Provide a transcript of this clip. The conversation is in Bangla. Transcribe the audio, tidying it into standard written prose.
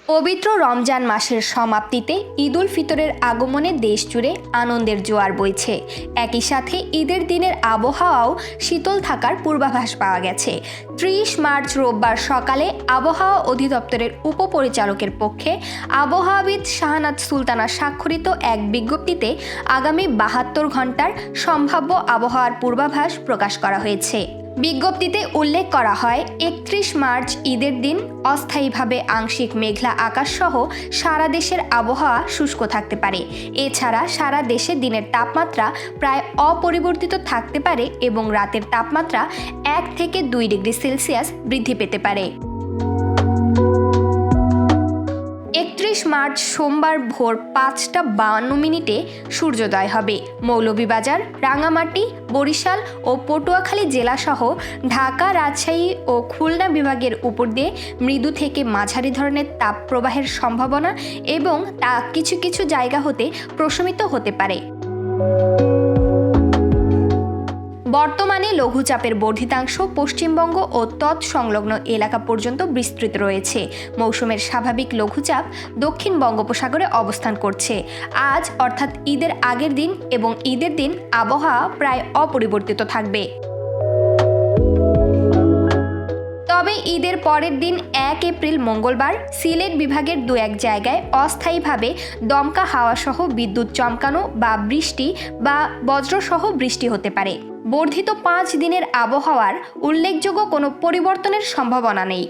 পবিত্র রমজান মাসের সমাপ্তিতে ঈদুল ফিতরের আগমনে দেশ জুড়ে আনন্দের জোয়ার বইছে। একই সাথে ঈদের দিনের আবহাওয়াও শীতল থাকার পূর্বাভাস পাওয়া গেছে। 30 মার্চ রোববার সকালে আবহাওয়া অধিদপ্তরের উপপরিচালকের পক্ষে আবহাওয়াবিদ শাহনাজ সুলতানা স্বাক্ষরিত এক বিজ্ঞপ্তিতে আগামী 72 ঘন্টার সম্ভাব্য আবহাওয়ার পূর্বাভাস প্রকাশ করা হয়েছে। বিজ্ঞপ্তিতে উল্লেখ করা হয়, 31 মার্চ ঈদের দিন অস্থায়ীভাবে আংশিক মেঘলা আকাশসহ সারা দেশের আবহাওয়া শুষ্ক থাকতে পারে। এছাড়া সারা দেশে দিনের তাপমাত্রা প্রায় অপরিবর্তিত থাকতে পারে এবং রাতের তাপমাত্রা 1 থেকে 2 ডিগ্রি সেলসিয়াস বৃদ্ধি পেতে পারে। 31 মার্চ সোমবার ভোর 5:52 সূর্যোদয় হবে। মৌলভীবাজার, রাঙামাটি, বরিশাল ও পটুয়াখালী জেলাসহ ঢাকা, রাজশাহী ও খুলনা বিভাগের উপর দিয়ে মৃদু থেকে মাঝারি ধরনের তাপ প্রবাহের সম্ভাবনা এবং তা কিছু কিছু জায়গা হতে প্রশমিত হতে পারে। বর্তমানে লঘুচাপের বর্ধিতাংশ পশ্চিমবঙ্গ ও তৎসংলগ্ন এলাকা পর্যন্ত বিস্তৃত রয়েছে। মৌসুমের স্বাভাবিক লঘুচাপ দক্ষিণ বঙ্গোপসাগরে অবস্থান করছে। আজ অর্থাৎ ঈদের আগের দিন এবং ঈদের দিন আবহাওয়া প্রায় অপরিবর্তিত থাকবে। তবে ঈদের পরের দিন 1 এপ্রিল মঙ্গলবার সিলেট বিভাগের 2-1 জায়গায় অস্থায়ীভাবে দমকা হাওয়াসহ বিদ্যুৎ চমকানো বা বৃষ্টি বা বজ্রসহ বৃষ্টি হতে পারে। বর্ধিত 5 দিনের আবহাওয়ার উল্লেখযোগ্য কোনো পরিবর্তনের সম্ভাবনা নেই।